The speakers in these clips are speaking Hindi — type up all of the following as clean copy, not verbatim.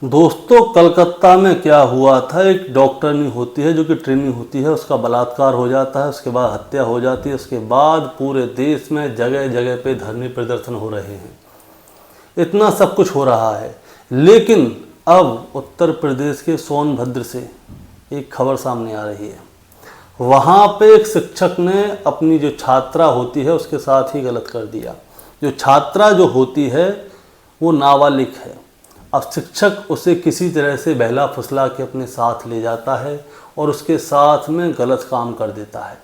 दोस्तों, कलकत्ता में क्या हुआ था, एक डॉक्टरनी होती है जो कि ट्रेनिंग होती है, उसका बलात्कार हो जाता है, उसके बाद हत्या हो जाती है। उसके बाद पूरे देश में जगह जगह पे धरने प्रदर्शन हो रहे हैं, इतना सब कुछ हो रहा है। लेकिन अब उत्तर प्रदेश के सोनभद्र से एक खबर सामने आ रही है। वहाँ पे एक शिक्षक ने अपनी जो छात्रा होती है उसके साथ ही गलत कर दिया। जो छात्रा जो होती है वो नाबालिग है। अब शिक्षक उसे किसी तरह से बहला फुसला के अपने साथ ले जाता है और उसके साथ में गलत काम कर देता है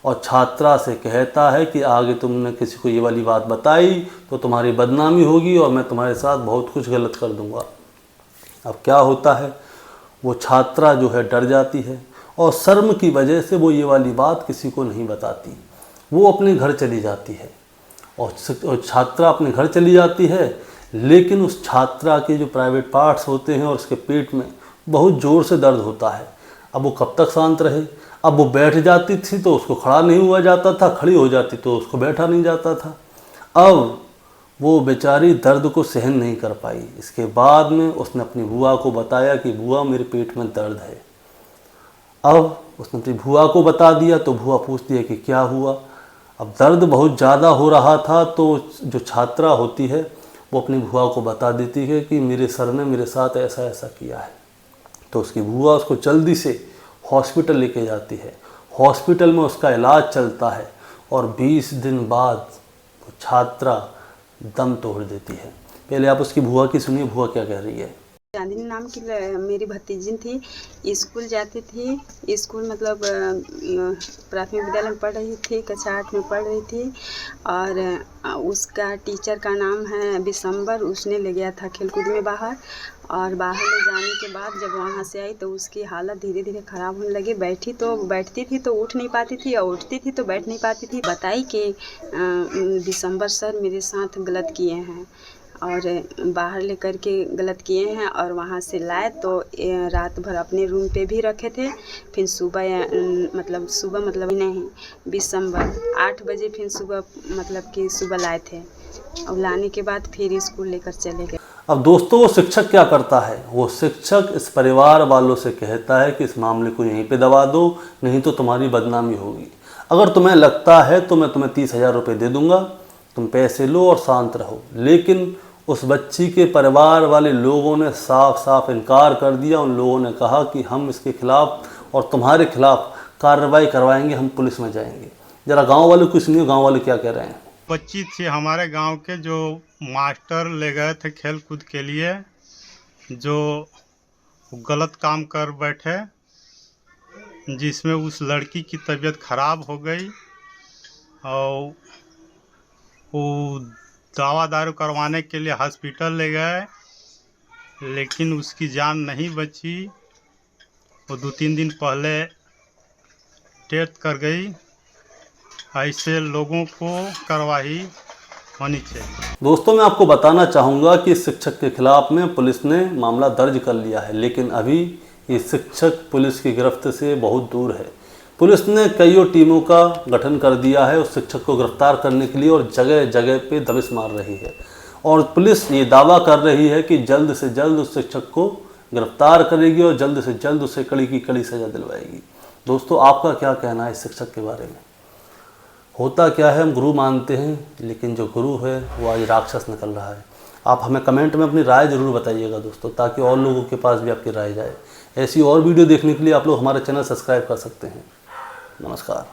और छात्रा से कहता है कि आगे तुमने किसी को ये वाली बात बताई तो तुम्हारी बदनामी होगी और मैं तुम्हारे साथ बहुत कुछ गलत कर दूंगा। अब क्या होता है, वो छात्रा जो है डर जाती है और शर्म की वजह से वो ये वाली बात किसी को नहीं बताती। वो अपने घर चली जाती है और छात्रा अपने घर चली जाती है। लेकिन उस छात्रा के जो प्राइवेट पार्ट्स होते हैं और उसके पेट में बहुत ज़ोर से दर्द होता है। अब वो कब तक शांत रहे। अब वो बैठ जाती थी तो उसको खड़ा नहीं हुआ जाता था, खड़ी हो जाती तो उसको बैठा नहीं जाता था। अब वो बेचारी दर्द को सहन नहीं कर पाई। इसके बाद में उसने अपनी बुआ को बताया कि बुआ मेरे पेट में दर्द है। अब उसने अपनी बुआ को बता दिया तो बुआ पूछती है कि क्या हुआ। अब दर्द बहुत ज़्यादा हो रहा था तो जो छात्रा होती है वो अपनी बुआ को बता देती है कि मेरे सर ने मेरे साथ ऐसा ऐसा किया है। तो उसकी बुआ उसको जल्दी से हॉस्पिटल लेके जाती है। हॉस्पिटल में उसका इलाज चलता है और 20 दिन बाद वो छात्रा दम तोड़ देती है। पहले आप उसकी बुआ की सुनिए, बुआ क्या कह रही है। चांदनी नाम की मेरी भतीजी थी। स्कूल जाती थी। स्कूल मतलब प्राथमिक विद्यालय में पढ़ रही थी, कक्षा 8 में पढ़ रही थी। और उसका टीचर का नाम है बिशंबर। उसने ले गया था खेलकूद में बाहर। और बाहर ले जाने के बाद जब वहाँ से आई तो उसकी हालत धीरे धीरे ख़राब होने लगी। बैठती थी तो उठ नहीं पाती थी और उठती थी तो बैठ नहीं पाती थी। बताई कि बिशंबर सर मेरे साथ गलत किए हैं और बाहर लेकर के गलत किए हैं। और वहाँ से लाए तो रात भर अपने रूम पे भी रखे थे। फिर सुबह मतलब नहीं, दिसंबर 8 बजे फिर सुबह लाए थे और लाने के बाद फिर स्कूल लेकर चले गए। अब दोस्तों, वो शिक्षक क्या करता है, वो शिक्षक इस परिवार वालों से कहता है कि इस मामले को यहीं पे दबा दो, नहीं तो तुम्हारी बदनामी होगी। अगर तुम्हें लगता है तो मैं तुम्हें 30,000 रुपये दे दूंगा, तुम पैसे लो और शांत रहो। लेकिन उस बच्ची के परिवार वाले लोगों ने साफ साफ इनकार कर दिया। उन लोगों ने कहा कि हम इसके खिलाफ और तुम्हारे खिलाफ कार्रवाई करवाएंगे, हम पुलिस में जाएंगे। ज़रा गांव वालों को सुनिए, गांव वाले क्या कह रहे हैं। बच्ची थी हमारे गांव के, जो मास्टर ले गए थे खेल कूद के लिए, जो गलत काम कर बैठे, जिसमें उस लड़की की तबीयत खराब हो गई और वो दवा दारू करवाने के लिए हॉस्पिटल ले गए, लेकिन उसकी जान नहीं बची। वो 2-3 दिन पहले डेथ कर गई। ऐसे लोगों को कार्रवाई होनी चाहिए। दोस्तों, मैं आपको बताना चाहूँगा कि इस शिक्षक के खिलाफ में पुलिस ने मामला दर्ज कर लिया है, लेकिन अभी ये शिक्षक पुलिस की गिरफ्त से बहुत दूर है। पुलिस ने कईयों टीमों का गठन कर दिया है उस शिक्षक को गिरफ्तार करने के लिए और जगह जगह पे दबिश मार रही है। और पुलिस ये दावा कर रही है कि जल्द से जल्द उस शिक्षक को गिरफ्तार करेगी और जल्द से जल्द उसे कड़ी की कड़ी सज़ा दिलवाएगी। दोस्तों, आपका क्या कहना है इस शिक्षक के बारे में। होता क्या है, हम गुरु मानते हैं, लेकिन जो गुरु है वो आज राक्षस निकल रहा है। आप हमें कमेंट में अपनी राय ज़रूर बताइएगा दोस्तों, ताकि और लोगों के पास भी आपकी राय जाए। ऐसी और वीडियो देखने के लिए आप लोग हमारे चैनल सब्सक्राइब कर सकते हैं। नमस्कार।